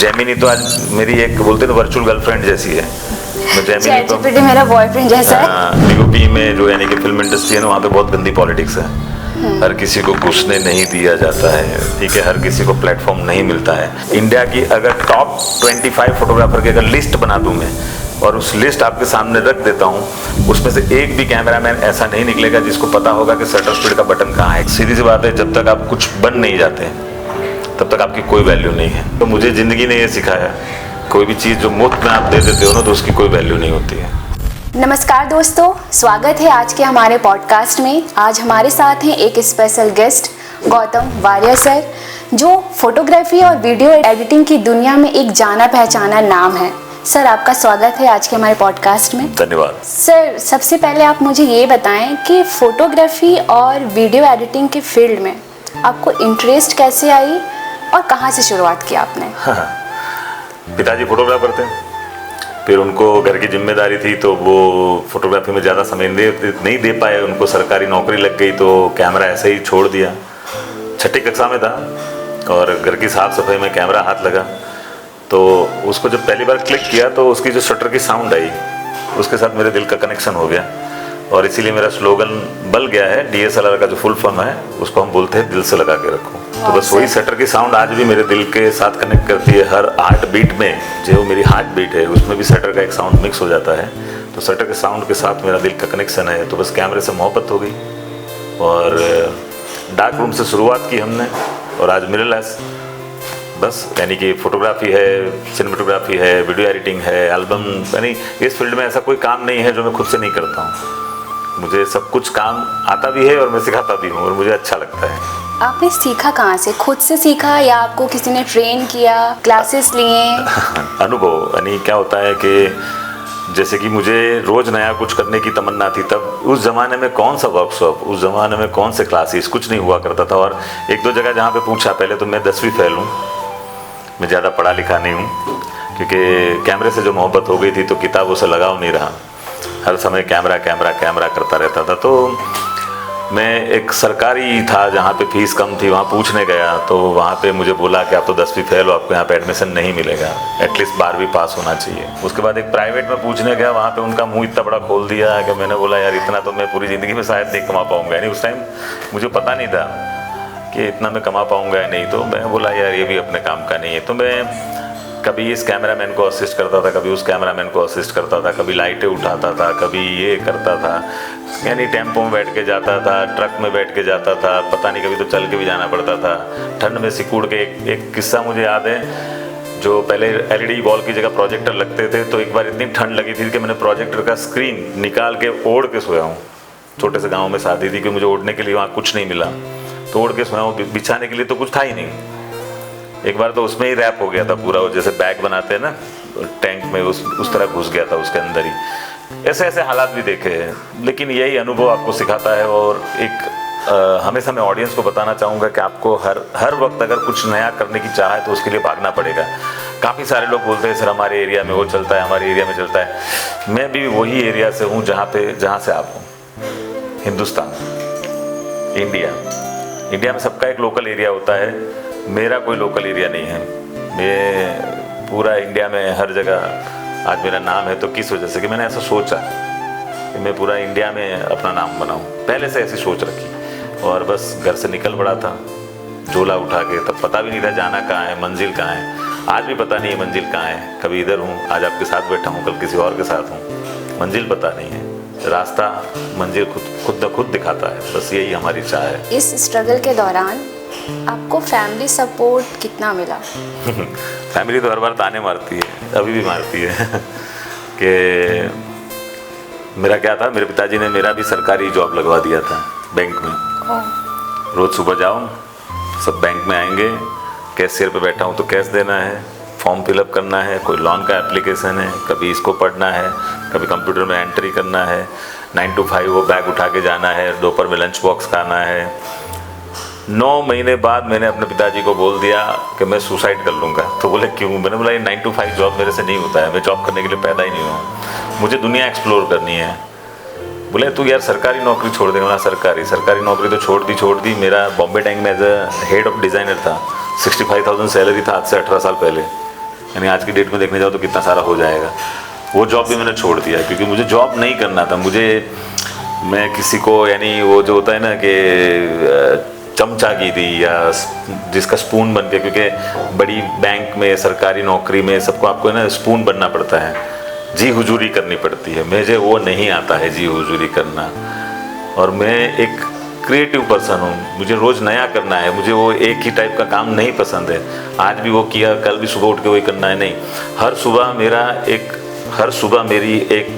Gemini तो आज मेरी एक बोलते हैं वर्चुअल गर्लफ्रेंड जैसी है। मैं जेमिनी तो ChatGPT मेरा बॉयफ्रेंड जैसा है। DOP में जो यानी कि फिल्म इंडस्ट्री है ना, वहाँ पे बहुत गंदी पॉलिटिक्स है। हर किसी को घुसने नहीं दिया जाता है, ठीक है, हर किसी को प्लेटफॉर्म नहीं मिलता है। इंडिया की अगर टॉप 25 फोटोग्राफर की अगर लिस्ट बना दूं मैं और उस लिस्ट आपके सामने रख देता हूँ, उसमें से एक भी कैमरामैन ऐसा नहीं निकलेगा जिसको पता होगा कि शटर स्पीड का बटन कहाँ है। सीधी सी बात है, जब तक आप कुछ बन नहीं जाते तब तक आपकी कोई वैल्यू नहीं है। तो मुझे ज़िंदगी ने ये सिखाया, कोई भी चीज़ जो मुफ्त में आप दे देते हो ना, तो उसकी कोई वैल्यू नहीं होती है। नमस्कार दोस्तों, स्वागत है आज के हमारे पॉडकास्ट में। आज हमारे साथ हैं एक special guest Gautam Warrier sir, जो फोटोग्राफी और वीडियो एडिटिंग की दुनिया में एक जाना पहचाना नाम है। सर, आपका स्वागत है आज के हमारे पॉडकास्ट में। धन्यवाद। सर, सबसे पहले आप मुझे ये बताएं कि फोटोग्राफी और वीडियो एडिटिंग के फील्ड में आपको इंटरेस्ट कैसे आई और कहाँ से शुरुआत की आपने? पिताजी फोटोग्राफर थे, फिर उनको घर की जिम्मेदारी थी तो वो फोटोग्राफी में ज़्यादा समय नहीं दे पाए। उनको सरकारी नौकरी लग गई तो कैमरा ऐसे ही छोड़ दिया। छठी कक्षा में था और घर की साफ सफाई में कैमरा हाथ लगा, तो उसको जब पहली बार क्लिक किया तो उसकी जो शटर की साउंड आई, उसके साथ मेरे दिल का कनेक्शन हो गया। और इसीलिए मेरा स्लोगन बन गया है, DSLR का जो फुल फॉर्म है उसको हम बोलते हैं दिल से लगा के रखो। तो बस वही शटर की साउंड आज भी मेरे दिल के साथ कनेक्ट करती है। हर हार्ट बीट में जो मेरी हार्ट बीट है उसमें भी शटर का एक साउंड मिक्स हो जाता है, तो शटर के साउंड के साथ मेरा दिल का कनेक्शन है। तो बस कैमरे से मोहब्बत हो गई और डार्क रूम से शुरुआत की हमने और आज मिररलेस। बस यानी कि फोटोग्राफी है, सिनेमेटोग्राफी है, वीडियो एडिटिंग है, एल्बम, यानी इस फील्ड में ऐसा कोई काम नहीं है जो मैं खुद से नहीं करता हूँ। मुझे सब कुछ काम आता भी है और मैं सिखाता भी हूँ और मुझे अच्छा लगता है। आपने सीखा कहाँ से? खुद से सीखा या आपको किसी ने ट्रेन किया, क्लासेस लिए? अनुभव, यानी क्या होता है कि जैसे कि मुझे रोज नया कुछ करने की तमन्ना थी। तब उस ज़माने में कौन सा वर्कशॉप, उस ज़माने में कौन से क्लासेस, कुछ नहीं हुआ करता था। और एक दो जगह जहाँ पे पूछा, पहले तो मैं 10वीं फेल हूँ, मैं ज़्यादा पढ़ा लिखा नहीं हूँ, क्योंकि कैमरे से जो मोहब्बत हो गई थी तो किताबों से लगाव नहीं रहा। हर समय कैमरा कैमरा कैमरा करता रहता था। तो मैं एक सरकारी था जहाँ पे फीस कम थी, वहाँ पूछने गया तो वहाँ पे मुझे बोला कि आप तो 10वीं फेल हो, आपको यहाँ पे एडमिशन नहीं मिलेगा, एटलीस्ट 12वीं पास होना चाहिए। उसके बाद एक प्राइवेट में पूछने गया, वहाँ पे उनका मुंह इतना बड़ा खोल दिया कि मैंने बोला यार इतना तो मैं पूरी ज़िंदगी में शायद नहीं कमा पाऊँगा। यानी उस टाइम मुझे पता नहीं था कि इतना मैं कमा पाऊँगा या नहीं। तो मैं बोला यार ये भी अपने काम का नहीं है। तो मैं कभी इस कैमरामैन को असिस्ट करता था, कभी उस कैमरामैन को असिस्ट करता था, कभी लाइटें उठाता था, कभी ये करता था, यानी टेम्पो में बैठ के जाता था, ट्रक में बैठ के जाता था, पता नहीं कभी तो चल के भी जाना पड़ता था। ठंड में सिकुड़ के एक किस्सा मुझे याद है, जो पहले LED बॉल की जगह प्रोजेक्टर लगते थे, तो एक बार इतनी ठंड लगी थी कि मैंने प्रोजेक्टर का स्क्रीन निकाल के ओढ़ के सोया हूँ। छोटे से गाँव में शादी थी कि मुझे ओढ़ने के लिए वहाँ कुछ नहीं मिला, तो ओढ़ के सोया हूँ, बिछाने के लिए तो कुछ था ही नहीं। एक बार तो उसमें ही रैप हो गया था पूरा, जैसे बैग बनाते हैं ना टैंक में, उस तरह घुस गया था उसके अंदर ही। ऐसे ऐसे हालात भी देखे हैं, लेकिन यही अनुभव आपको सिखाता है। और एक हमेशा मैं ऑडियंस को बताना चाहूँगा कि आपको हर वक्त अगर कुछ नया करने की चाह है तो उसके लिए भागना पड़ेगा। काफ़ी सारे लोग बोलते हैं सर हमारे एरिया में वो चलता है, हमारे एरिया में चलता है। मैं भी वही एरिया से हूँ जहाँ से आप हो। हिंदुस्तान, इंडिया में सबका एक लोकल एरिया होता है, मेरा कोई लोकल एरिया नहीं है। मैं पूरा इंडिया में हर जगह आज मेरा नाम है, तो किस वजह से कि मैंने ऐसा सोचा कि मैं पूरा इंडिया में अपना नाम बनाऊं। पहले से ऐसी सोच रखी और बस घर से निकल पड़ा था झोला उठा के। तब पता भी नहीं था जाना कहाँ है, मंजिल कहाँ है। आज भी पता नहीं है मंजिल कहाँ है। कभी इधर हूँ, आज आपके साथ बैठा हूँ, कल किसी और के साथ हूँ। मंजिल पता नहीं है, रास्ता मंजिल खुद ब खुद दिखाता है। बस यही हमारी चाह है। इस स्ट्रगल के दौरान आपको फैमिली सपोर्ट कितना मिला? फैमिली तो हर बार ताने मारती है, अभी भी मारती है कि मेरा क्या था, मेरे पिताजी ने मेरा भी सरकारी जॉब लगवा दिया था बैंक में। रोज़ सुबह जाओ, सब बैंक में आएंगे, कैशियर पे बैठा हूँ तो कैश देना है, फॉर्म फिलअप करना है, कोई लोन का एप्लीकेशन है, कभी इसको पढ़ना है, कभी कंप्यूटर में एंट्री करना है, 9 to 5 वो बैग उठा के जाना है, दोपहर में लंच बॉक्स खाना है। 9 महीने बाद मैंने अपने पिताजी को बोल दिया कि मैं सुसाइड कर लूँगा। तो बोले क्यों? मैंने बोला ये 9 to 5 जॉब मेरे से नहीं होता है, मैं जॉब करने के लिए पैदा ही नहीं हुआ, मुझे दुनिया एक्सप्लोर करनी है। बोले तू यार सरकारी नौकरी छोड़ देगा ना। सरकारी नौकरी तो छोड़ दी। मेरा बॉम्बे टैंक में as a head of designer था, 65,000 सैलरी था आज से 18 साल पहले। यानी आज की डेट में देखने जाओ तो कितना सारा हो जाएगा। वो जॉब भी मैंने छोड़ दिया क्योंकि मुझे जॉब नहीं करना था। मैं किसी को, यानी वो जो होता है ना कि चमचा की थी या जिसका स्पून बन के, क्योंकि बड़ी बैंक में, सरकारी नौकरी में सबको आपको है ना स्पून बनना पड़ता है, जी हुजूरी करनी पड़ती है। मुझे वो नहीं आता है जी हुजूरी करना, और मैं एक क्रिएटिव पर्सन हूँ, मुझे रोज़ नया करना है। मुझे वो एक ही टाइप का काम नहीं पसंद है, आज भी वो किया, कल भी सुबह उठ के वही करना है, नहीं। हर सुबह मेरी एक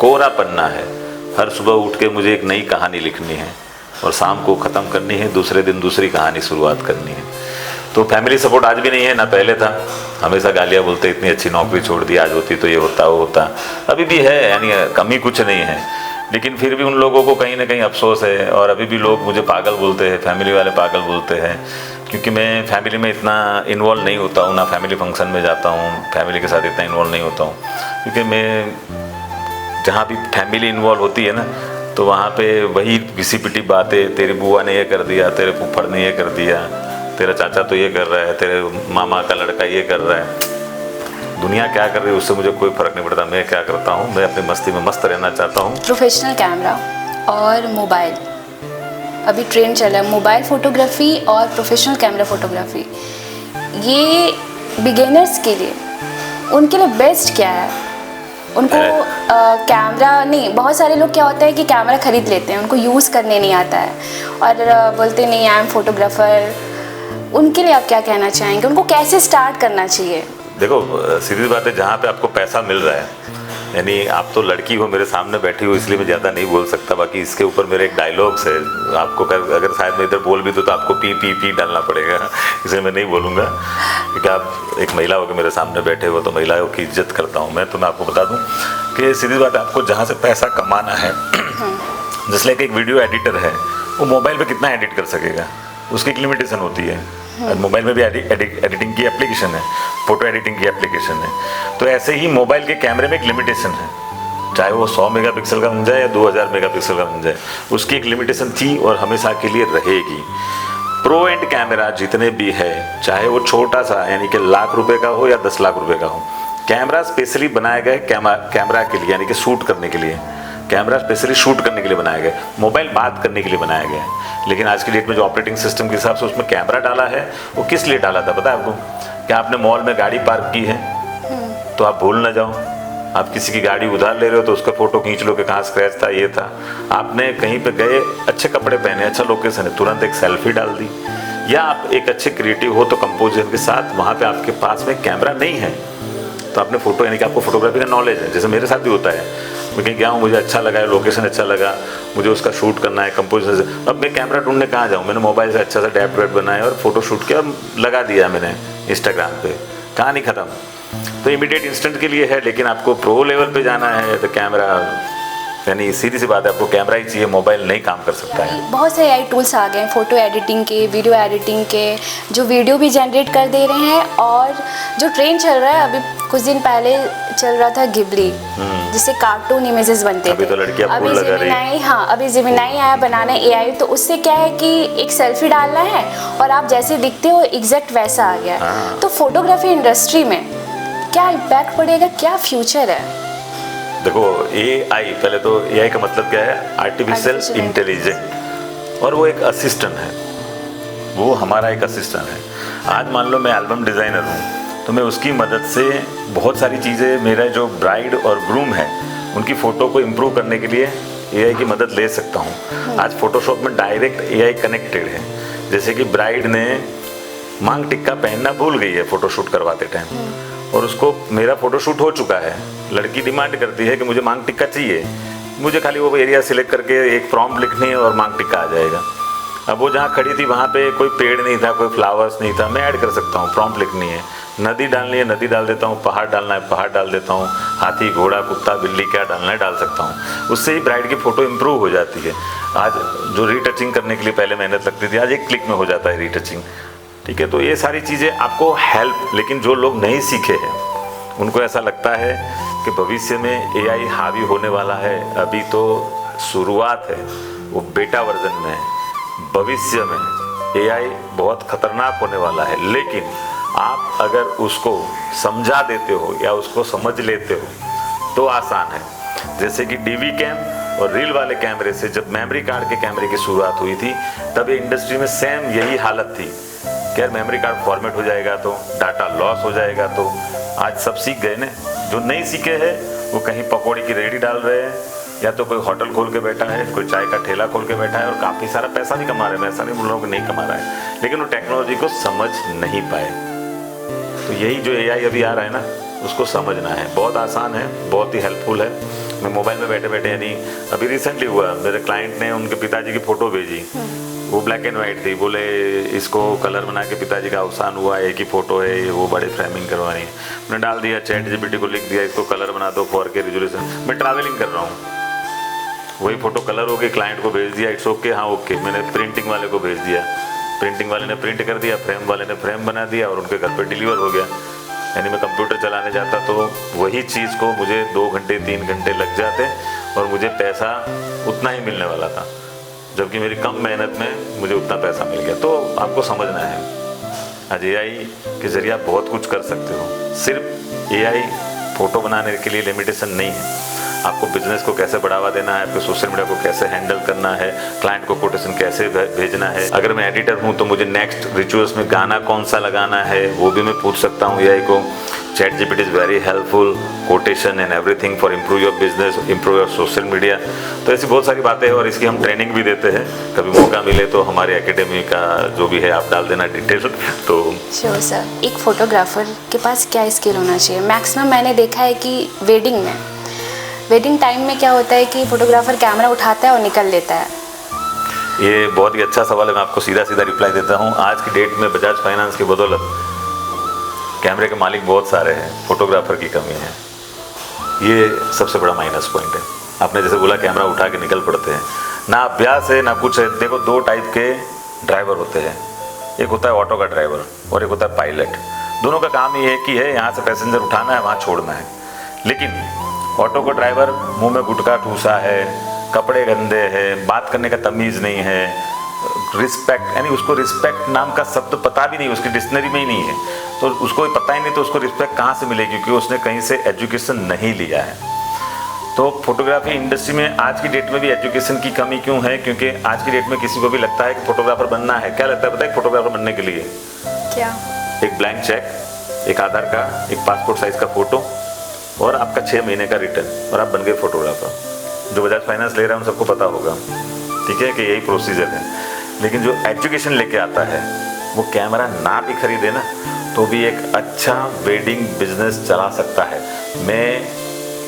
कोरा पन्ना है। हर सुबह उठ के मुझे एक नई कहानी लिखनी है और शाम को ख़त्म करनी है, दूसरे दिन दूसरी कहानी शुरुआत करनी है। तो फैमिली सपोर्ट आज भी नहीं है, ना पहले था। हमेशा गालियाँ बोलते, इतनी अच्छी नौकरी छोड़ दी, आज होती तो ये होता वो होता। अभी भी है, यानी कमी कुछ नहीं है, लेकिन फिर भी उन लोगों को कहीं ना कहीं अफसोस है। और अभी भी लोग मुझे पागल बोलते हैं, फैमिली वाले पागल बोलते हैं, क्योंकि मैं फैमिली में इतना इन्वॉल्व नहीं होता हूँ, ना फैमिली फंक्शन में जाता हूँ, फैमिली के साथ इतना इन्वॉल्व नहीं होता हूँ। क्योंकि मैं जहाँ भी फैमिली इन्वॉल्व होती है ना, तो वहाँ पे वही घिसी पिटी बातें, तेरी बुआ ने ये कर दिया, तेरे फूफड़ ने ये कर दिया, तेरा चाचा तो ये कर रहा है, तेरे मामा का लड़का ये कर रहा है। दुनिया क्या कर रही है उससे मुझे कोई फ़र्क नहीं पड़ता। मैं क्या करता हूँ, मैं अपनी मस्ती में मस्त रहना चाहता हूँ। प्रोफेशनल कैमरा और मोबाइल, अभी ट्रेंड चला है मोबाइल फ़ोटोग्राफी और प्रोफेशनल कैमरा फ़ोटोग्राफी। ये बिगिनर्स के लिए, उनके लिए बेस्ट क्या है? उनको कैमरा नहीं, बहुत सारे लोग क्या होता है कि कैमरा ख़रीद लेते हैं, उनको यूज़ करने नहीं आता है और बोलते नहीं आई एम फोटोग्राफ़र। उनके लिए आप क्या कहना चाहेंगे? उनको कैसे स्टार्ट करना चाहिए? देखो, सीधी बात है, जहाँ पे आपको पैसा मिल रहा है, यानी आप तो लड़की हो, मेरे सामने बैठी हो, इसलिए मैं ज़्यादा नहीं बोल सकता। बाकी इसके ऊपर मेरे एक डायलॉग्स है, आपको अगर शायद मैं इधर बोल भी दूँ तो आपको पी डालना पड़ेगा, इसलिए मैं नहीं बोलूँगा। क्योंकि आप एक महिला होकर मेरे सामने बैठे हो, तो महिलाओं की इज्जत करता हूँ मैं। तो मैं आपको बता दूँ कि सीधी बात है, आपको जहाँ से पैसा कमाना है, जैसे एक वीडियो एडिटर है, वो मोबाइल पर कितना एडिट कर सकेगा, उसकी एक लिमिटेशन होती है। मोबाइल में भी एडिटिंग की एप्लीकेशन है, फोटो एडिटिंग की एप्लीकेशन है। तो ऐसे ही मोबाइल के कैमरे में एक लिमिटेशन है, चाहे वो 100 मेगापिक्सल का बन जाए या 2000 मेगापिक्सल का बन जाए, उसकी एक लिमिटेशन थी और हमेशा के लिए रहेगी। प्रो एंड कैमरा जितने भी है, चाहे वो छोटा सा यानी कि लाख रुपए का हो या 10 लाख रुपए का हो, कैमरा स्पेशली बनाया गया है कैमरा के लिए, यानी कि शूट करने के लिए। कैमरा स्पेशली शूट करने के लिए बनाया गया है, मोबाइल बात करने के लिए बनाया गया है। लेकिन आज की डेट में जो ऑपरेटिंग सिस्टम के हिसाब से उसमें कैमरा डाला है, वो किस लिए डाला था पता है आपको? क्या आपने मॉल में गाड़ी पार्क की है तो आप भूल ना जाओ, आप किसी की गाड़ी उधार ले रहे हो तो उसका फोटो खींच लो कि कहाँ स्क्रैच था, ये था। आपने कहीं पे गए, अच्छे कपड़े पहने, अच्छा लोकेशन है, तुरंत एक सेल्फी डाल दी। या आप एक अच्छे क्रिएटिव हो तो कंपोजर के साथ वहाँ पे आपके पास में कैमरा नहीं है तो आपने फोटो, यानी कि आपको फोटोग्राफी का नॉलेज है। जैसे मेरे साथ भी होता है, मैं कहीं गया हूँ, मुझे अच्छा लगा है, लोकेशन अच्छा लगा, मुझे उसका शूट करना है कंपोजर से, अब मैं कैमरा ढूंढने कहाँ जाऊँ? मैंने मोबाइल से अच्छा सा डैप वैप बनाया और फोटो शूट किया और लगा दिया मैंने इंस्टाग्राम पे, कहानी ख़त्म। तो इमीडिएट इंस्टेंट के लिए है, लेकिन आपको प्रो लेवल पे जाना है तो कैमरा, यानी सीधी सी बात है, आपको कैमरा ही चाहिए, मोबाइल नहीं काम कर सकता है। बहुत सारे AI टूल्स आ गए हैं, फ़ोटो एडिटिंग के, वीडियो एडिटिंग के, जो वीडियो भी जनरेट कर दे रहे हैं। और जो ट्रेंड चल रहा है, अभी कुछ दिन पहले चल रहा था घिबली, जिससे कार्टून इमेजेस बनते अभी थे। तो लड़कियां फूल लगा रही हैं। हाँ, अभी जेमिनाई आया बनाने AI, तो उससे क्या है कि एक सेल्फी डालना है और आप जैसे दिखते हो एग्जैक्ट वैसा आ गया। तो फोटोग्राफी इंडस्ट्री में क्या इम्पैक्ट पड़ेगा, क्या फ्यूचर है? देखो, AI, पहले तो AI का मतलब क्या है? आर्टिफिशियल इंटेलिजेंट, और वो एक असिस्टेंट है, वो हमारा एक असिस्टेंट है। आज मान लो मैं एल्बम डिज़ाइनर हूँ, तो मैं उसकी मदद से बहुत सारी चीज़ें, मेरा जो ब्राइड और ग्रूम है उनकी फ़ोटो को इम्प्रूव करने के लिए AI की मदद ले सकता हूँ। आज फोटोशॉप में डायरेक्ट AI कनेक्टेड है। जैसे कि ब्राइड ने मांग टिक्का पहनना भूल गई है फ़ोटोशूट करवाते टाइम, और उसको मेरा फ़ोटोशूट हो चुका है, लड़की डिमांड करती है कि मुझे मांग टिक्का चाहिए, मुझे खाली वो एरिया सिलेक्ट करके एक प्रॉम्प्ट लिखनी है और मांग टिक्का आ जाएगा। अब वो जहाँ खड़ी थी वहाँ पे कोई पेड़ नहीं था, कोई फ्लावर्स नहीं था, मैं ऐड कर सकता हूँ, प्रॉम्प्ट लिखनी है, नदी डालनी है नदी डाल देता हूँ, पहाड़ डालना है पहाड़ डाल देता हूँ, हाथी घोड़ा कुत्ता बिल्ली क्या डालना है डाल सकता हूँ। उससे ही ब्राइड की फ़ोटो इम्प्रूव हो जाती है। आज जो रीटचिंग करने के लिए पहले मेहनत लगती थी, आज एक क्लिक में हो जाता है रीटचिंग, ठीक है। तो ये सारी चीज़ें आपको हेल्प, लेकिन जो लोग नहीं सीखे हैं उनको ऐसा लगता है कि भविष्य में AI हावी होने वाला है। अभी तो शुरुआत है, वो बेटा वर्जन में है। भविष्य में AI बहुत खतरनाक होने वाला है, लेकिन आप अगर उसको समझा देते हो या उसको समझ लेते हो तो आसान है। जैसे कि डीवी कैम और रील वाले कैमरे से जब मेमोरी कार्ड के कैमरे की शुरुआत हुई थी, तब ये इंडस्ट्री में सेम यही हालत थी कि यार मेमोरी कार्ड फॉर्मेट हो जाएगा तो, डाटा लॉस हो जाएगा तो। आज सब सीख गए ना। जो नहीं सीखे हैं वो कहीं पकौड़ी की रेडी डाल रहे हैं, या तो कोई होटल खोल के बैठा है, कोई चाय का ठेला खोल के बैठा है और काफ़ी सारा पैसा भी कमा रहे हैं। मैं ऐसा नहीं बोल रहा हूँ कि नहीं कमा रहा है, लेकिन वो टेक्नोलॉजी को समझ नहीं पाए। तो यही जो एआई अभी आ रहा है ना, उसको समझना है। बहुत आसान है, बहुत ही हेल्पफुल है। मैं मोबाइल में बैठे बैठे, यानी अभी रिसेंटली हुआ, मेरे क्लाइंट ने उनके पिताजी की फ़ोटो भेजी, वो ब्लैक एंड वाइट थी। बोले इसको कलर बना के पिताजी का अवसान हुआ, एक ही फ़ोटो है, वो बड़ी फ्रेमिंग करवानी है। मैंने डाल दिया, चैट जीपीटी को लिख दिया इसको कलर बना दो 4K रिजोल्यूशन। मैं ट्रैवलिंग कर रहा हूँ, वही फ़ोटो कलर हो गई, क्लाइंट को भेज दिया, इट्स ओके, हाँ ओके। मैंने प्रिंटिंग वाले को भेज दिया, प्रिंटिंग वाले ने प्रिंट कर दिया, फ्रेम वाले ने फ्रेम बना दिया और उनके घर पे डिलीवर हो गया। यानी मैं कंप्यूटर चलाने जाता तो वही चीज़ को मुझे 2 घंटे 3 घंटे लग जाते और मुझे पैसा उतना ही मिलने वाला था, जबकि मेरी कम मेहनत में मुझे उतना पैसा मिल गया। तो आपको समझना है, आज एआई के जरिए आप बहुत कुछ कर सकते हो। सिर्फ एआई फ़ोटो बनाने के लिए लिमिटेशन नहीं है। आपको बिजनेस को कैसे बढ़ावा देना है, आपको सोशल मीडिया को कैसे हैंडल करना है, क्लाइंट को कोटेशन कैसे भेजना है। अगर मैं एडिटर हूँ तो मुझे नेक्स्ट रिचुअल्स में गाना कौन सा लगाना है वो भी मैं पूछ सकता हूँ एआई को। Chat GPT is very helpful, quotation and everything for improve your business, improve your social media. तो ऐसी बहुत सारी बातें हैं और इसकी हम ट्रेनिंग भी देते हैं। कभी मौका मिले तो हमारे एकेडमी का जो भी है आप डाल देना डिटेल्स। तो श्योर सर। एक फोटोग्राफर के पास क्या स्किल होना चाहिए? मैक्सिमम मैंने देखा है कि वेडिंग टाइम में क्या होता है कि फोटोग्राफर कैमरा उठाता है और निकल लेता है। ये बहुत ही अच्छा सवाल है, मैं आपको सीधा सीधा रिप्लाई देता हूँ। आज की डेट में बजाज फाइनेंस की बदौलत कैमरे के मालिक बहुत सारे हैं, फोटोग्राफर की कमी है। ये सबसे बड़ा माइनस पॉइंट है। आपने जैसे बोला कैमरा उठा के निकल पड़ते हैं, ना अभ्यास है ना कुछ है। देखो 2 टाइप के ड्राइवर होते हैं, एक होता है ऑटो का ड्राइवर और एक होता है पायलट। दोनों का काम ये है कि है यहाँ से पैसेंजर उठाना है, वहाँ छोड़ना है। लेकिन ऑटो का ड्राइवर मुंह में गुटखा ठूसा है, कपड़े गंदे हैं, बात करने का तमीज़ नहीं है, रिस्पेक्ट, यानी उसको रिस्पेक्ट नाम का शब्द पता भी नहीं, उसकी डिक्शनरी में ही नहीं है, तो उसको पता ही नहीं तो उसको रिस्पेक्ट कहाँ से मिलेगी, क्योंकि उसने कहीं से एजुकेशन नहीं लिया है। तो फोटोग्राफी इंडस्ट्री में आज की डेट में भी एजुकेशन की कमी क्यों है? क्योंकि आज की डेट में किसी को भी लगता है कि फोटोग्राफर बनना है। क्या लगता है पता है फोटोग्राफर बनने के लिए? क्या? एक ब्लैंक चेक, एक आधार कार्ड, एक पासपोर्ट साइज का फ़ोटो और आपका 6 महीने का रिटर्न और आप बन गए फोटोग्राफर। जो बजाज फाइनेंस ले रहा है उन सबको पता होगा, ठीक है, कि यही प्रोसीजर है। लेकिन जो एजुकेशन लेके आता है वो कैमरा ना भी खरीदे ना तो भी एक अच्छा वेडिंग बिजनेस चला सकता है।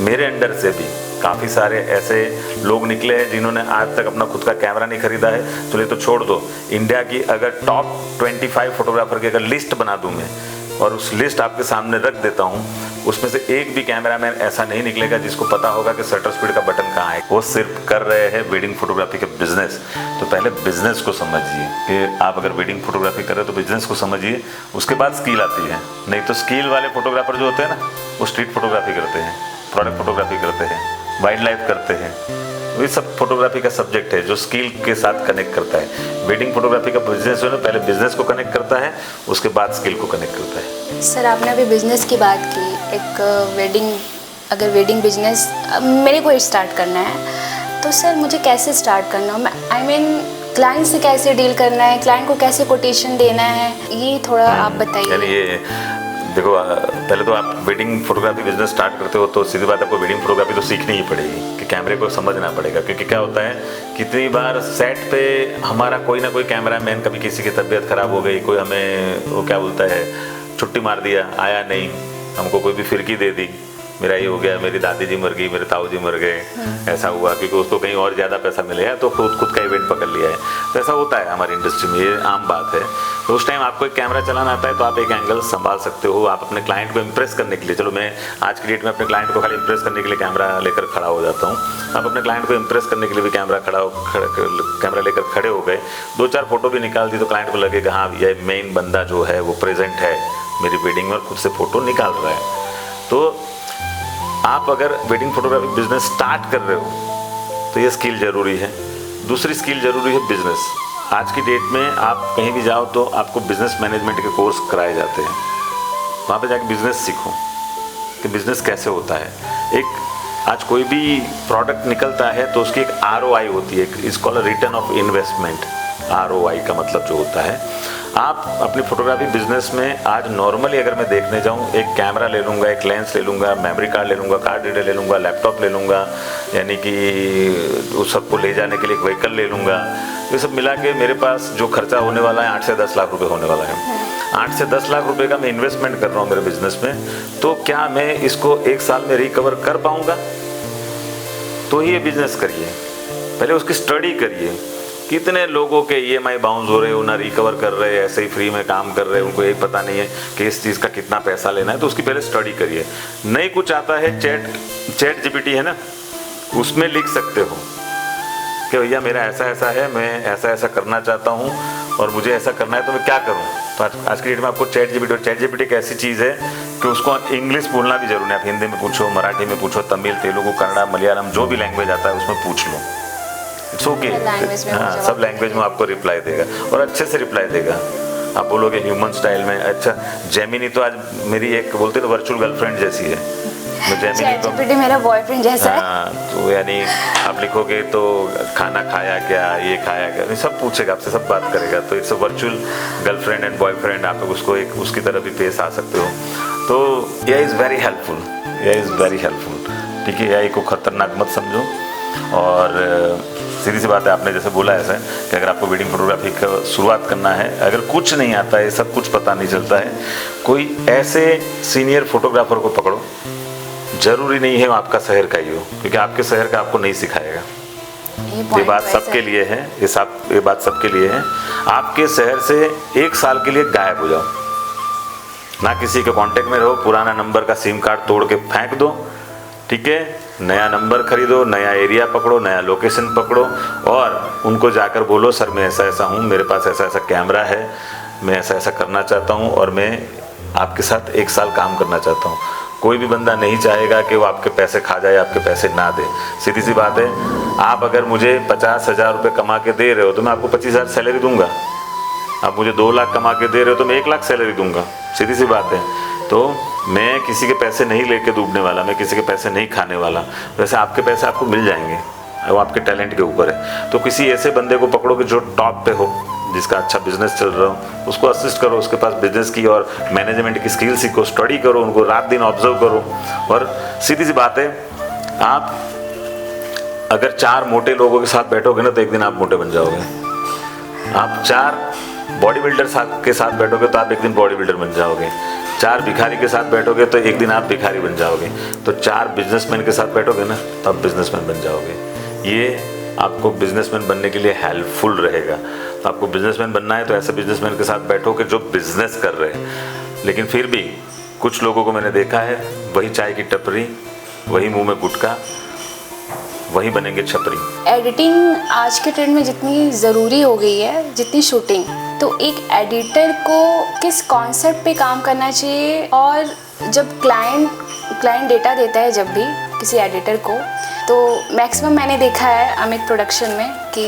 मेरे अंडर से भी काफ़ी सारे ऐसे लोग निकले हैं जिन्होंने आज तक अपना खुद का कैमरा नहीं खरीदा है। चलिए तो छोड़ दो, इंडिया की अगर टॉप 25 फोटोग्राफर की अगर लिस्ट बना दूं मैं और उस लिस्ट आपके सामने रख देता हूं, उसमें से एक भी कैमरामैन ऐसा नहीं निकलेगा जिसको पता होगा कि शटर स्पीड का बटन कहाँ है। वो सिर्फ कर रहे हैं वेडिंग फोटोग्राफी का बिजनेस। तो पहले बिजनेस को समझिए कि आप अगर वेडिंग फोटोग्राफी कर रहे हो तो बिजनेस को समझिए, उसके बाद स्किल आती है। नहीं तो स्किल वाले फोटोग्राफर जो होते हैं ना, वो स्ट्रीट फोटोग्राफी करते हैं, प्रोडक्ट फोटोग्राफी करते हैं, वाइल्ड लाइफ करते हैं। ये सब फोटोग्राफी का सब्जेक्ट है जो स्किल के साथ कनेक्ट करता है। वेडिंग फोटोग्राफी का बिजनेस है ना, पहले बिजनेस को कनेक्ट करता है, उसके बाद स्किल को कनेक्ट करता है। सर आपने अभी बिजनेस की बात की, एक वेडिंग बिजनेस मेरे को स्टार्ट करना है तो सर मुझे कैसे स्टार्ट करना है? आई मीन क्लाइंट से कैसे डील करना है, क्लाइंट को कैसे कोटेशन देना है, ये थोड़ा आप बताइए। यानी ये देखो, पहले तो आप वेडिंग फोटोग्राफी बिजनेस स्टार्ट करते हो तो सीधी बात आपको वेडिंग फोटोग्राफी तो सीखनी ही पड़ेगी कि कैमरे को समझना पड़ेगा। क्योंकि क्या होता है, कितनी बार सेट पे हमारा कोई ना कोई कैमरामैन, कभी किसी की तबीयत खराब हो गई, कोई हमें वो क्या बोलता है छुट्टी मार दिया, आया नहीं, हमको कोई भी फिरकी दे दी, मेरा ये हो गया, मेरी दादी जी मर गई, मेरे ताऊ जी मर गए, ऐसा हुआ, क्योंकि उसको कहीं और ज़्यादा पैसा मिलेगा तो खुद का इवेंट पकड़ लिया है। तो ऐसा होता है हमारी इंडस्ट्री में, ये आम बात है। तो उस टाइम आपको एक कैमरा चलाना आता है तो आप एक एंगल संभाल सकते हो। आप अपने क्लाइंट को इम्प्रेस करने के लिए, चलो मैं आज की डेट में अपने क्लाइंट को खाली इम्प्रेस करने के लिए कैमरा लेकर खड़ा हो जाता हूँ। आप अपने क्लाइंट को इम्प्रेस करने के लिए भी कैमरा लेकर खड़े हो गए, 2-4 फोटो भी निकाल दी तो क्लाइंट को लगेगा हाँ ये मेन बंदा जो है वो प्रेजेंट है मेरी वेडिंग में और खुद से फ़ोटो निकाल रहा है। तो आप अगर वेडिंग फोटोग्राफी बिजनेस स्टार्ट कर रहे हो तो ये स्किल ज़रूरी है। दूसरी स्किल ज़रूरी है बिजनेस। आज की डेट में आप कहीं भी जाओ तो आपको बिजनेस मैनेजमेंट के कोर्स कराए जाते हैं। वहाँ पे जाके बिजनेस सीखो कि बिजनेस कैसे होता है। एक आज कोई भी प्रोडक्ट निकलता है तो उसकी एक ROI होती है, इस call return of investment. ROI का मतलब जो होता है, आप अपनी फोटोग्राफी बिजनेस में आज नॉर्मली अगर मैं देखने जाऊँ, एक कैमरा ले लूँगा, एक लेंस ले लूँगा, मेमोरी कार्ड ले लूँगा, कार्ड रीडर ले लूँगा, लैपटॉप ले लूँगा, यानी कि उस सबको ले जाने के लिए एक व्हीकल ले लूँगा, ये सब मिला के मेरे पास जो खर्चा होने वाला है 8 से 10 लाख रुपए होने वाला है। 8 से 10 लाख रुपए का मैं इन्वेस्टमेंट कर रहा हूँ मेरे बिजनेस में, तो क्या मैं इसको 1 साल में रिकवर कर पाऊँगा? तो ही ये बिजनेस करिए, पहले उसकी स्टडी करिए। कितने लोगों के EMI बाउंस हो रहे हो, ना रिकवर कर रहे, ऐसे ही फ्री में काम कर रहे हैं, उनको एक पता नहीं है कि इस चीज़ का कितना पैसा लेना है। तो उसकी पहले स्टडी करिए। नहीं कुछ आता है, चैट GPT है ना, उसमें लिख सकते हो कि भैया मेरा ऐसा ऐसा है, मैं ऐसा ऐसा करना चाहता हूँ और मुझे ऐसा करना है, तो मैं क्या करूँ? तो आज की डेट में आपको चैट GPT एक ऐसी चीज़ है कि उसको इंग्लिश बोलना भी जरूरी है। आप हिंदी में पूछो, मराठी में पूछो, तमिल, तेलुगु, कन्नड़ा, मलयालम, जो भी लैंग्वेज आता है उसमें पूछ लो, इट्स ओके। हाँ, सब लैंग्वेज में आपको रिप्लाई देगा और अच्छे से रिप्लाई देगा। आप बोलोगे ह्यूमन स्टाइल में, अच्छा जेमिनी तो आज मेरी एक बोलते तो वर्चुअल गर्लफ्रेंड जैसी है। चैट GPT मेरा बॉयफ्रेंड जैसा है। तो यानी आप लिखोगे तो खाना खाया क्या, ये खाया क्या, सब पूछेगा आपसे, सब बात करेगा। तो it's a virtual girlfriend and boyfriend, आप उसको एक उसकी तरह भी पेश आ सकते हो। तो AI is very helpful, AI is very helpful. ठीक है, AI को खतरनाक मत समझो। और सीधी सी बात है, आपने जैसे बोला ऐसा कि अगर आपको वेडिंग फोटोग्राफी का शुरुआत करना है, अगर कुछ नहीं आता है, सब कुछ पता नहीं चलता है, कोई ऐसे सीनियर फोटोग्राफर को पकड़ो। जरूरी नहीं है वो आपका शहर का ही हो, क्योंकि आपके शहर का आपको नहीं सिखाएगा। ये बात सबके लिए है, ये बात सबके लिए है। आपके शहर से 1 साल के लिए गायब हो जाओ, ना किसी के कांटेक्ट में रहो, पुराना नंबर का सिम कार्ड तोड़ के फेंक दो, ठीक है, नया नंबर खरीदो, नया एरिया पकड़ो, नया लोकेशन पकड़ो और उनको जाकर बोलो सर मैं ऐसा ऐसा हूँ, मेरे पास ऐसा ऐसा कैमरा है, मैं ऐसा ऐसा करना चाहता हूँ और मैं आपके साथ 1 साल काम करना चाहता हूँ। कोई भी बंदा नहीं चाहेगा कि वो आपके पैसे खा जाए, आपके पैसे ना दे। सीधी सी बात है, आप अगर मुझे 50,000 रुपये कमा के दे रहे हो तो मैं आपको 25,000 सैलरी दूंगा। आप मुझे 2 लाख कमा के दे रहे हो तो मैं 1 लाख सैलरी दूंगा। सीधी सी बात है। तो मैं किसी के पैसे नहीं लेके डूबने वाला, मैं किसी के पैसे नहीं खाने वाला। वैसे आपके पैसे आपको मिल जाएंगे, वो आपके टैलेंट के ऊपर है। तो किसी ऐसे बंदे को पकड़ो कि जो टॉप पे हो, जिसका अच्छा बिजनेस चल रहा हो, उसको असिस्ट करो, उसके पास बिजनेस की और मैनेजमेंट की स्किल सीखो, स्टडी करो, उनको रात दिन ऑब्जर्व करो। और सीधी सी बात है, आप अगर 4 मोटे लोगों के साथ बैठोगे ना तो एक दिन आप मोटे बन जाओगे। आप 4 बॉडी बिल्डर के साथ बैठोगे तो आप एक दिन बॉडी बिल्डर बन जाओगे। 4 भिखारी के साथ बैठोगे तो एक दिन आप भिखारी बन जाओगे। तो 4 बिजनेसमैन के साथ बैठोगे ना तो आप बिजनेसमैन बन जाओगे। ये आपको बिजनेसमैन बनने के लिए हेल्पफुल रहेगा। तो आपको बिजनेसमैन बनना है तो ऐसे बिजनेसमैन के साथ बैठो कि जो बिजनेस कर रहे हैं। लेकिन फिर भी कुछ लोगों को मैंने देखा है, वही चाय की टपरी, वही मुंह में गुटखा, वही बनेंगे छपरी। एडिटिंग आज के ट्रेंड में जितनी ज़रूरी हो गई है जितनी शूटिंग, तो एक एडिटर को किस कॉन्सेप्ट पे काम करना चाहिए? और जब क्लाइंट डेटा देता है जब भी किसी एडिटर को, तो मैक्सिमम मैंने देखा है अमित प्रोडक्शन में कि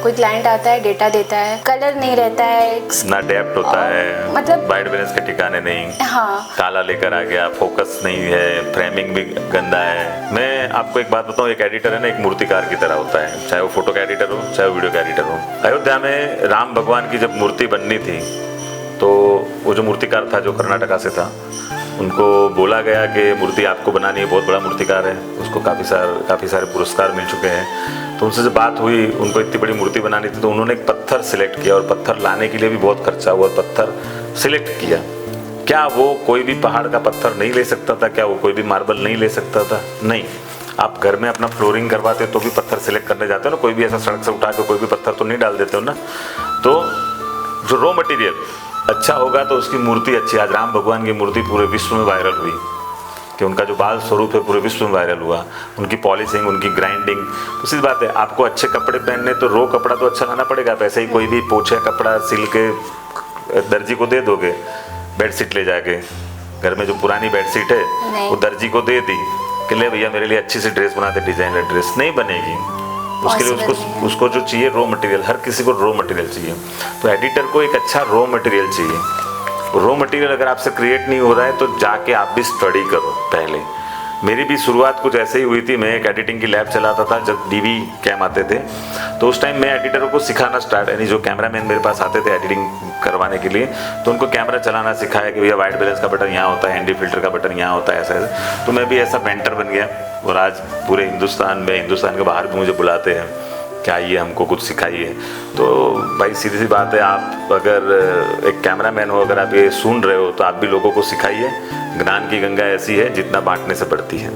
कोई क्लाइंट आता है, डेटा देता है, कलर नहीं रहता है, ना डेप्थ होता है, मतलब वाइट बैलेंस के ठिकाने नहीं, हाँ, काला लेकर आ गया, फोकस नहीं है, फ्रेमिंग भी गंदा है। मैं आपको एक बात बताऊं, एक एडिटर है ना, एक मूर्तिकार की तरह होता है, चाहे वो फोटो का एडिटर हो, चाहे वो वीडियो का एडिटर हो। अयोध्या में राम भगवान की जब मूर्ति बननी थी तो वो जो मूर्तिकार था, जो कर्नाटका से था, उनको बोला गया कि मूर्ति आपको बनानी है, बहुत बड़ा मूर्तिकार है, उसको काफ़ी सारे पुरस्कार मिल चुके हैं। तो उनसे जब बात हुई, उनको इतनी बड़ी मूर्ति बनानी थी, तो उन्होंने एक पत्थर सिलेक्ट किया और पत्थर लाने के लिए भी बहुत खर्चा हुआ और पत्थर सिलेक्ट किया। क्या वो कोई भी पहाड़ का पत्थर नहीं ले सकता था? क्या वो कोई भी मार्बल नहीं ले सकता था? नहीं। आप घर में अपना फ्लोरिंग करवाते तो भी पत्थर सिलेक्ट करने जाते हो ना, कोई भी ऐसा सड़क से उठा के कोई भी पत्थर तो नहीं डाल देते हो ना। तो जो रॉ मटेरियल अच्छा होगा तो उसकी मूर्ति अच्छी। आज राम भगवान की मूर्ति पूरे विश्व में वायरल हुई कि उनका जो बाल स्वरूप है पूरे विश्व में वायरल हुआ, उनकी पॉलिशिंग, उनकी ग्राइंडिंग। तो सीधी बात है, आपको अच्छे कपड़े पहनने तो रॉ कपड़ा तो अच्छा लाना पड़ेगा। आप ऐसे ही कोई भी पोछा कपड़ा सिल के दर्जी को दे दोगे, बेडशीट ले जाके घर में जो पुरानी बेडशीट है वो दर्जी को दे दी कि ले भैया मेरे लिए अच्छी सी ड्रेस बना दे, डिजाइनर ड्रेस, नहीं बनेगी। उसके लिए उसको जो चाहिए रॉ मटेरियल, हर किसी को रॉ मटेरियल चाहिए। तो एडिटर को एक अच्छा रॉ मटेरियल चाहिए। रॉ मटेरियल अगर आपसे क्रिएट नहीं हो रहा है तो जाके आप भी स्टडी करो पहले। मेरी भी शुरुआत कुछ ऐसे ही हुई थी। मैं एक एडिटिंग की लैब चलाता था जब डीवी कैम आते थे, तो उस टाइम मैं एडिटरों को सिखाना स्टार्ट, यानी जो कैमरामैन मेरे पास आते थे एडिटिंग करवाने के लिए, तो उनको कैमरा चलाना सिखाया कि भैया वाइट बैलेंस का बटन यहाँ होता है, एनडी फिल्टर का बटन यहाँ होता है, ऐसा ऐसा। तो मैं भी ऐसा पेंटर बन गया और आज पूरे हिंदुस्तान में, हिंदुस्तान के बाहर भी मुझे बुलाते हैं कि आइए हमको कुछ सिखाइए। तो भाई सीधी सी बात है, आप अगर एक कैमरामैन हो, अगर आप ये सुन रहे हो तो आप भी लोगों को सिखाइए। ज्ञान की गंगा ऐसी है जितना बांटने से बढ़ती है।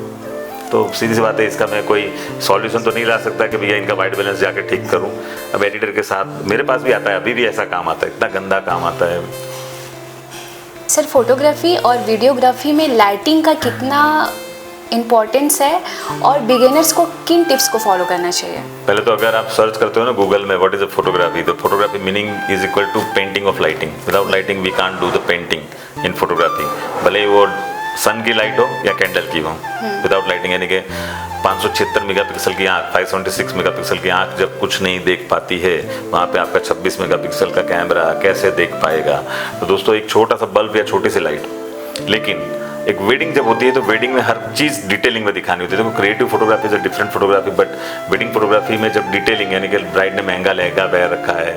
तो सीधी सी बात है, इसका मैं कोई सॉल्यूशन तो नहीं ला सकता कि भैया इनका वाइट बैलेंस जाके ठीक करूं। अब एडिटर के साथ मेरे पास भी आता है, अभी भी ऐसा काम आता है, इतना गंदा काम आता है। सर, फोटोग्राफी और वीडियोग्राफी में लाइटिंग का कितना इम्पोर्टेंस है और बिगिनर्स को किन टिप्स को फॉलो करना चाहिए? पहले तो अगर आप सर्च करते हो ना गूगल में व्हाट इज अ फोटोग्राफी, तो photography meaning is equal to painting of lighting. Without lighting we can't do the painting in photography, भले ही वो सन की लाइट हो या कैंडल की हो। विदाउट लाइटिंग यानी कि 576 मेगापिक्सल की आँख, 576 मेगापिक्सल की आँख जब कुछ नहीं देख पाती है, वहाँ पे आपका 26 मेगापिक्सल का कैमरा कैसे देख पाएगा? तो दोस्तों, एक छोटा सा बल्ब या छोटी सी लाइट, लेकिन एक वेडिंग जब होती है तो वेडिंग में हर चीज़ डिटेलिंग में दिखानी होती है। देखो, creative photography is a different photography, but wedding photography में जब डिटेलिंग, यानी कि ब्राइड ने महंगा लहंगा पहन रखा है,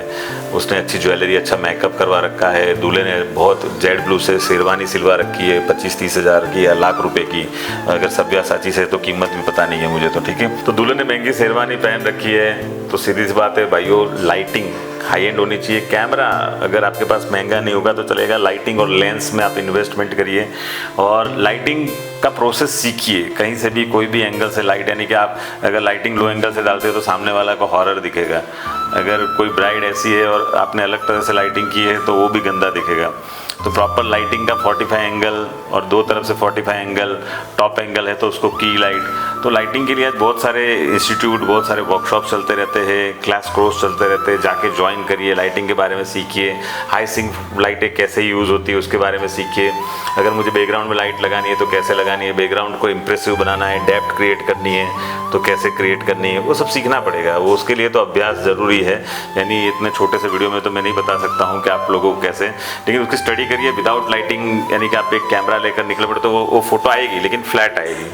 उसने अच्छी ज्वेलरी, अच्छा मेकअप करवा रखा है, दूल्हे ने बहुत जेड ब्लू से शेरवानी सिलवा रखी है 25-30 हज़ार की या लाख रुपए की, अगर सब्यासाची से तो कीमत भी पता नहीं है मुझे, तो ठीक है। तो दूल्हे ने महंगी शेरवानी पहन रखी है, तो सीधी सी बात है भाइयों, लाइटिंग हाई एंड होनी चाहिए। कैमरा अगर आपके पास महंगा नहीं होगा तो चलेगा, लाइटिंग और लेंस में आप इन्वेस्टमेंट करिए और लाइटिंग का प्रोसेस सीखिए। कहीं से भी कोई भी एंगल से लाइट, यानी कि आप अगर लाइटिंग लो एंगल से डालते हो तो सामने वाला को हॉरर दिखेगा। अगर कोई ब्राइड ऐसी है और आपने अलग तरह से लाइटिंग की है तो वो भी गंदा दिखेगा। तो प्रॉपर लाइटिंग का 45 एंगल और दो तरफ से 45 एंगल, टॉप एंगल है तो उसको की लाइट। तो लाइटिंग के लिए बहुत सारे इंस्टीट्यूट, बहुत सारे वर्कशॉप चलते रहते हैं, क्लास कोर्स चलते रहते हैं, जाके ज्वाइन करिए, लाइटिंग के बारे में सीखिए, हाई सिंक लाइटें कैसे यूज़ होती है उसके बारे में सीखिए। अगर मुझे बैकग्राउंड में लाइट लगानी है तो कैसे लगानी है, बैकग्राउंड को इम्प्रेसिव बनाना है, डेप्थ क्रिएट करनी है तो कैसे क्रिएट करनी है, वो सब सीखना पड़ेगा। वो उसके लिए तो अभ्यास ज़रूरी है, यानी इतने छोटे से वीडियो में तो मैं नहीं बता सकता हूँ कि आप लोगों को कैसे, लेकिन उसकी स्टडी करिए। विदाउट लाइटिंग, यानी कि आप एक कैमरा लेकर निकले पड़े तो वो फोटो आएगी लेकिन फ्लैट आएगी,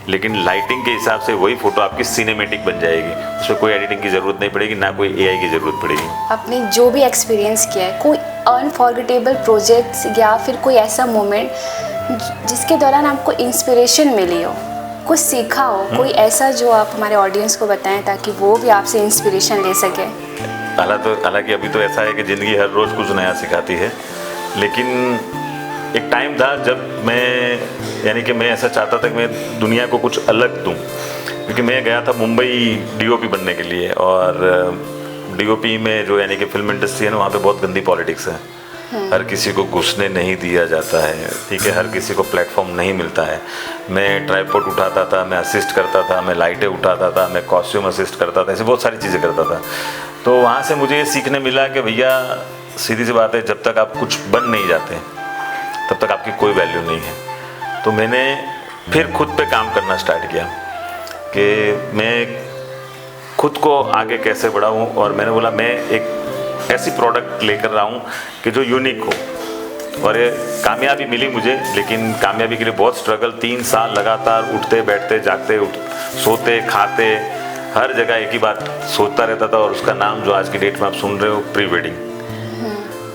लेकिन लाइटिंग के हिसाब से वही फोटो आपकी सिनेमेटिक बन जाएगी। उसमें कोई एडिटिंग की ज़रूरत नहीं पड़ेगी, ना कोई एआई की ज़रूरत पड़ेगी। आपने जो भी एक्सपीरियंस किया है, कोई अनफॉरगेटेबल प्रोजेक्ट्स या फिर कोई ऐसा मोमेंट जिसके दौरान आपको इंस्पिरेशन मिली हो, कुछ सीखा हो, कोई ऐसा जो आप हमारे ऑडियंस को बताएं ताकि वो भी आपसे इंस्पिरेशन ले सके? हालांकि अभी तो ऐसा है कि ज़िंदगी हर रोज़ कुछ नया सिखाती है, लेकिन एक टाइम था जब मैं, यानी कि मैं ऐसा चाहता था कि मैं दुनिया को कुछ अलग दूं, क्योंकि मैं गया था मुंबई डीओपी बनने के लिए, और डीओपी में जो, यानी कि फिल्म इंडस्ट्री है ना, वहाँ पे बहुत गंदी पॉलिटिक्स है। हर किसी को घुसने नहीं दिया जाता है, ठीक है, हर किसी को प्लेटफॉर्म नहीं मिलता है। मैं ट्राइपॉड उठाता था, मैं असिस्ट करता था, मैं लाइटें उठाता था, मैं कॉस्ट्यूम असिस्ट करता था, ऐसी बहुत सारी चीज़ें करता था। तो वहाँ से मुझे ये सीखने मिला कि भैया सीधी सी बात है, जब तक आप कुछ बन नहीं जाते तब तक आपकी कोई वैल्यू नहीं है। तो मैंने फिर खुद पे काम करना स्टार्ट किया कि मैं खुद को आगे कैसे बढ़ाऊं, और मैंने बोला मैं एक ऐसी प्रोडक्ट लेकर रहा हूं कि जो यूनिक हो। और ये कामयाबी मिली मुझे, लेकिन कामयाबी के लिए बहुत स्ट्रगल, 3 साल लगातार उठते बैठते जागते सोते खाते हर जगह एक ही बात सोचता रहता था, और उसका नाम जो आज की डेट में आप सुन रहे हो, प्री वेडिंग।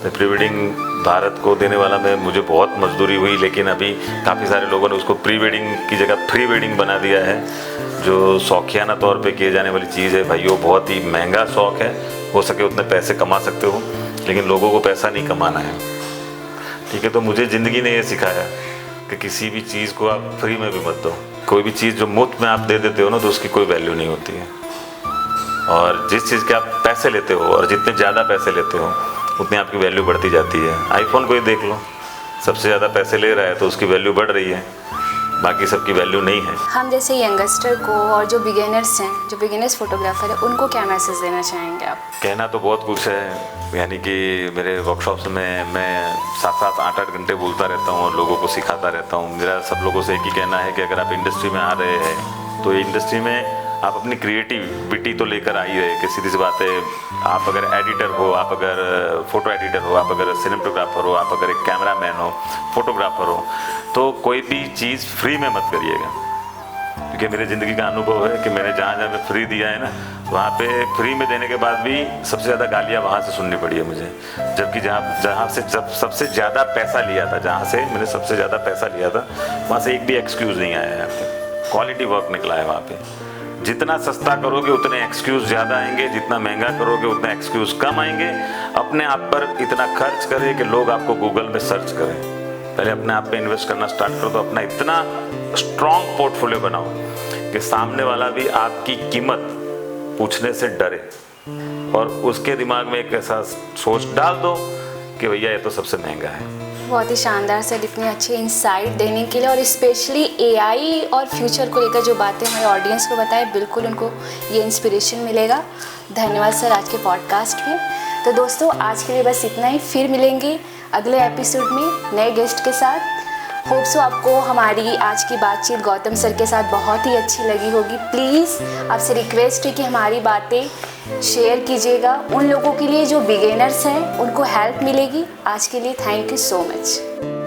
तो प्री वेडिंग भारत को देने वाला मैं, मुझे बहुत मजदूरी हुई, लेकिन अभी काफ़ी सारे लोगों ने उसको प्री वेडिंग की जगह फ्री वेडिंग बना दिया है, जो शौकियाना तौर पे किए जाने वाली चीज़ है। भाइयों, बहुत ही महंगा शौक़ है, हो सके उतने पैसे कमा सकते हो, लेकिन लोगों को पैसा नहीं कमाना है, ठीक है। तो मुझे ज़िंदगी ने ये सिखाया कि किसी भी चीज़ को आप फ्री में भी मत दो। कोई भी चीज़ जो मुफ्त में आप दे देते हो ना, तो उसकी कोई वैल्यू नहीं होती है। और जिस चीज़ के आप पैसे लेते हो, और जितने ज़्यादा पैसे लेते हो उतनी आपकी वैल्यू बढ़ती जाती है। आईफोन को ही देख लो, सबसे ज़्यादा पैसे ले रहा है तो उसकी वैल्यू बढ़ रही है, बाकी सबकी वैल्यू नहीं है। हम जैसे यंगस्टर को और जो बिगिनर्स हैं, जो बिगिनर्स फोटोग्राफर है, उनको क्या मैसेज देना चाहेंगे आप? कहना तो बहुत कुछ है, यानी कि मेरे वर्कशॉप्स में मैं 7-7, 8-8 घंटे बोलता रहता हूँ और लोगों को सिखाता रहता हूँ। मेरा सब लोगों से एक ही कहना है कि अगर आप इंडस्ट्री में आ रहे हैं तो इंडस्ट्री में आप अपनी क्रिएटिविटी तो लेकर आ ही रहे कि सीधी सी बात है, आप अगर एडिटर हो, आप अगर फ़ोटो एडिटर हो, आप अगर सिनेमेटोग्राफर हो, आप अगर एक कैमरामैन हो, फोटोग्राफर हो, तो कोई भी चीज़ फ्री में मत करिएगा। क्योंकि मेरे ज़िंदगी का अनुभव है कि मैंने जहाँ जहाँ पे फ्री दिया है ना, वहाँ पे फ्री में देने के बाद भी सबसे ज़्यादा गालियाँ वहाँ से सुननी पड़ी है मुझे। जबकि जहाँ से जब सबसे ज़्यादा पैसा लिया था, जहाँ से मैंने सबसे ज़्यादा पैसा लिया था, वहाँ से एक भी एक्सक्यूज़ नहीं आया है आपके। क्वालिटी वर्क निकला है वहाँ पे। जितना सस्ता करोगे उतने एक्सक्यूज़ ज़्यादा आएंगे, जितना महंगा करोगे उतने एक्सक्यूज़ कम आएंगे। अपने आप पर इतना खर्च करें कि लोग आपको गूगल में सर्च करें। पहले अपने आप पे इन्वेस्ट करना स्टार्ट करो, तो अपना इतना स्ट्रॉन्ग पोर्टफोलियो बनाओ कि सामने वाला भी आपकी कीमत पूछने से डरे, और उसके दिमाग में एक ऐसा सोच डाल दो कि भैया ये तो सबसे महंगा है। बहुत ही शानदार सर, इतने अच्छे इंसाइट देने के लिए, और स्पेशली एआई और फ्यूचर को लेकर जो बातें हमारे ऑडियंस को बताए, बिल्कुल उनको ये इंस्पिरेशन मिलेगा। धन्यवाद सर आज के पॉडकास्ट में। तो दोस्तों आज के लिए बस इतना ही, फिर मिलेंगे अगले एपिसोड में नए गेस्ट के साथ। होप सो आपको हमारी आज की बातचीत गौतम सर के साथ बहुत ही अच्छी लगी होगी। प्लीज़ आपसे रिक्वेस्ट है कि हमारी बातें शेयर कीजिएगा उन लोगों के लिए जो बिगिनर्स हैं, उनको हेल्प मिलेगी। आज के लिए थैंक यू सो मच।